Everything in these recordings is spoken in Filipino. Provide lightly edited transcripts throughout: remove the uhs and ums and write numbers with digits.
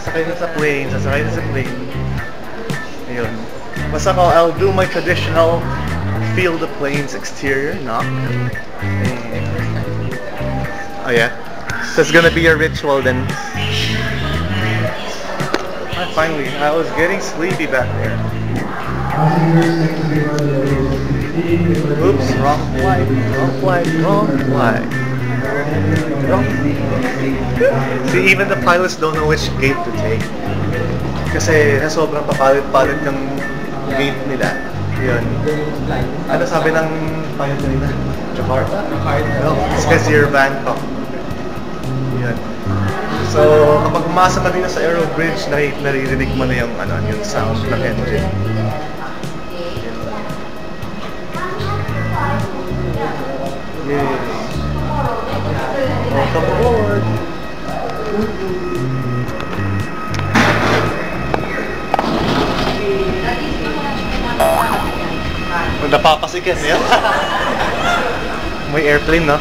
sasakay na sa plane, sasakay na sa plane. Ayun. Basta ko, I'll do my traditional feel the plane's exterior, knock. Oh yeah? So it's gonna be a ritual then. Finally, I was getting sleepy back there. Oops, wrong flight, wrong flight, wrong flight. See, even the pilots don't know which gate to take. Kasi sobrang papalit-palit ng gate nila. Yun. Ano sabi ng pilot nila? Jakarta? No, it's kasi you're Bangkok. Yun. So, kapag umasa ka din sa Aero Bridge, naririnig mo na yung sound ng engine. Yay! Welcome aboard! Napapasikin yan. May airplane, no?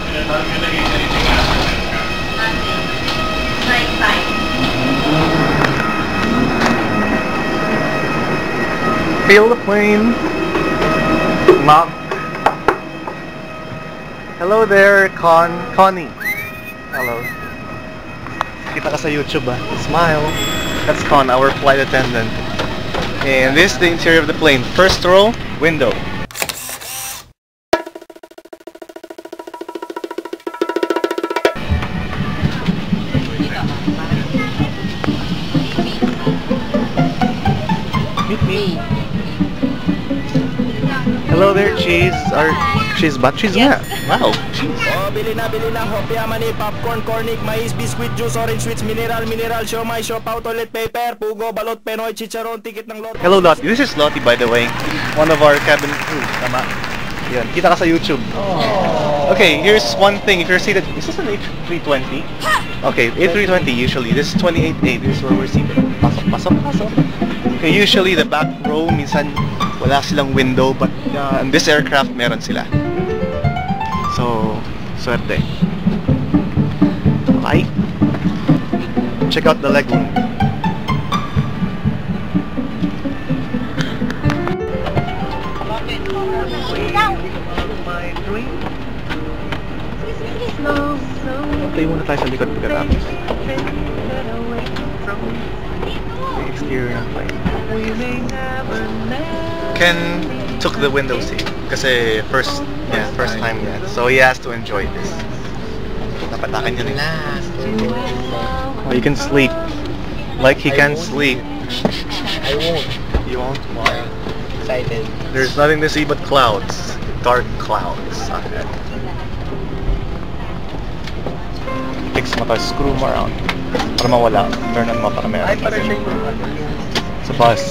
Feel the plane. Mom. Hello there, Connie. Hello. Kita ka sa YouTube, ah. Smile. That's Con, our flight attendant. And this is the interior of the plane. First row, window. Meet me. Hello there, cheese. Our cheese ba? Cheese nga. Wow, cheese. Oh, bili na hopya mani, popcorn, cornic, mais, biscuit, juice, orange sweets, mineral, siomai, siopaw, toilet paper, pugo, balot, penoy, chicharon, ticket ng Lottie. Hello Lottie. This is Lottie, by the way. One of our cabin crew. Tama. Yan. Kita ka sa YouTube. Aww. Okay, here's one thing. If you're seated, is this an A320? Okay, A320 usually. This is 28A. This is where we're seated. Pasok. Okay, usually the back row, minsan wala silang window, but in this aircraft, meron sila. So, swerte. Okay? Check out the legroom. Play muna tayo sa likod pagkatapos. The exterior ng plane. Ken took the window seat kasi first time yan. So he has to enjoy this. Napatakan niya rin. Oh, you can sleep. Like he can sleep. I won't. You won't? Why? Excited. There's nothing to see but clouds. Dark clouds. Okay. Fix mo tayo, screw mo around. Para mawala. Turn on mo para meron. Ay, para siya yung sa bus.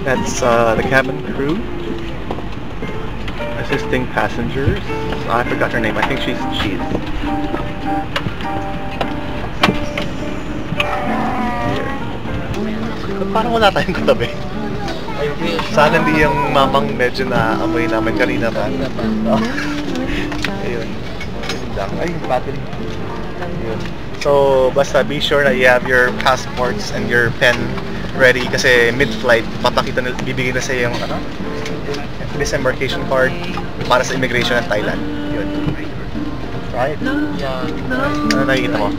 That's the cabin crew assisting passengers. I forgot her name. I think she's Cheese. Parang wala tayong katabi. Sana hindi yung mamang medyo na amoy namin kanina pa. Ayun. Ay, battery. Ayun. So, basta be sure na you have your passports and your pen ready kasi mid-flight, papakita na, bibigyan na sa yung disembarkation card para sa immigration ng Thailand. Yun. Right? Yeah. Ano nakikita mo?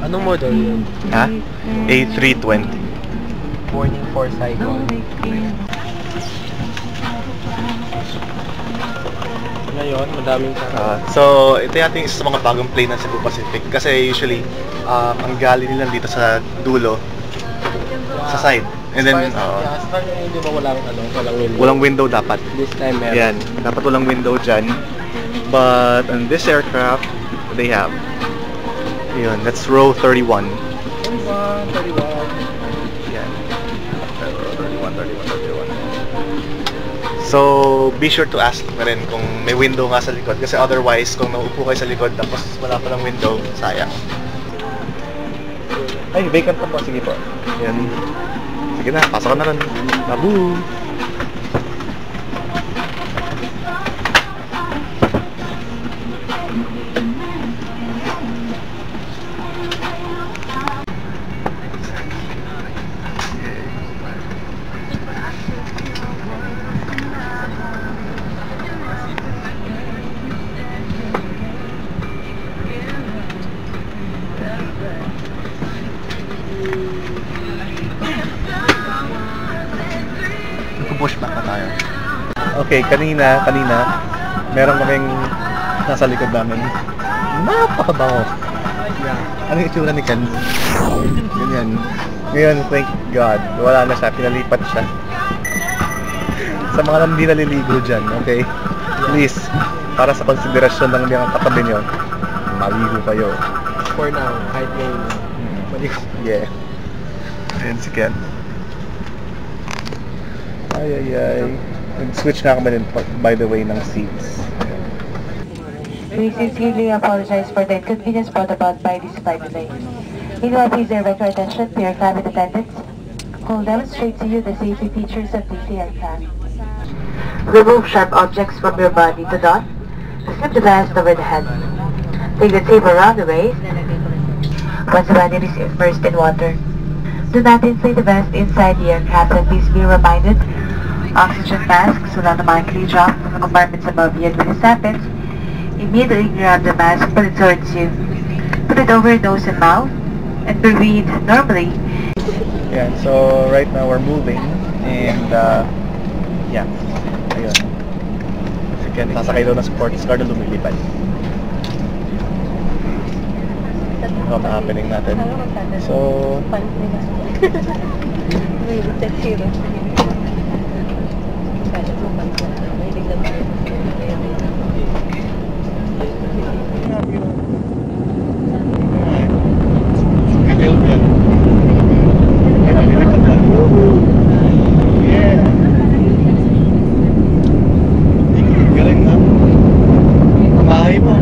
Anong model yun? Ha? A320. Boarding for Saigon. Ngayon, madaming so, ito yung isa sa mga bagong plane ng Cebu Pacific kasi usually, ang gali nila dito sa dulo, sa side. And then, start na hindi ba walang window? Walang window dapat. This time meron. Yan, dapat walang window dyan. But on this aircraft, they have. Yun, that's row 31. 31. Yan. 31. So, be sure to ask na rin kung may window nga sa likod kasi otherwise, kung naupo kayo sa likod tapos wala pa ng window, sayang. Ay, vacant na po. Sige po. Yan. Sige na, pasok ka na rin. Babu! Back na tayo. Okay, kanina, meron kaming nasa likod namin. Napakabango. Ano yung itsura ni Ken? Ganyan. Ngayon, thank God, wala na siya. Pinalipat siya. Sa mga hindi naliligo dyan, okay? Please, para sa konsiderasyon ng mga katabi nyo, maligo kayo. For now, kahit ngayon. Maligo. Yeah. Ayan si Ken. Ay. Nag-switch na kami by the way ng seats. We sincerely apologize for the inconvenience brought about by this flight delay. Meanwhile, please direct your attention to your cabin attendants who will demonstrate to you the safety features of the aircraft. Remove sharp objects from your body to dot. Slip the vest over the head. Take the tape around the waist once the body is immersed in water. Do not inflate the vest inside the aircraft, and please be reminded oxygen masks will automatically drop from the compartments above you, and when this happens, immediately grab the mask, put it towards you. Put it over your nose and mouth, and breathe normally. Yeah, so right now we're moving, and yeah, ayun. Si Ken, sasakay daw na sports car na lumilipad. Ano ang happening natin? So, galing na. Bahay mo.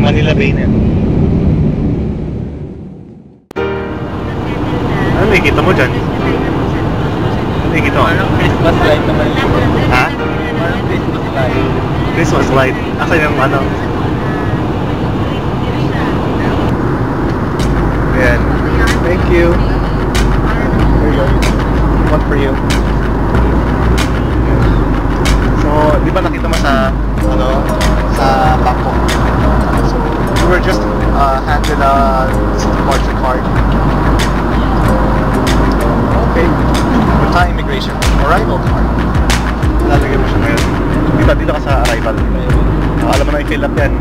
Manila Bay na yan. Ano nakikita mo dyan? Ano nakikita mo? Christmas light naman yun. Ha? Parang Christmas light. Christmas light. Asan yung ano? Ayan. Thank you. There you go. One for you. So, di ba nakita mo sa, ano, sa Bangkok? So, we were just handed a departure card. Okay. Punta immigration. Arrival card. Lalagay mo siya ngayon. Dito ka sa arrival. Alam mo na i-fill up yan.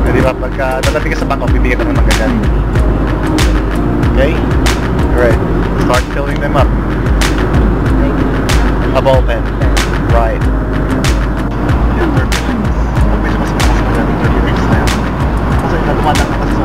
Di ba? Pagka dadating ka sa Bangkok, bibigyan ka naman ng ganyan. Okay? Alright. Start filling them up. A ball pen. Right. Medyo mas makakas na yan. 30 minutes na yan. Kasi dumadang ka sa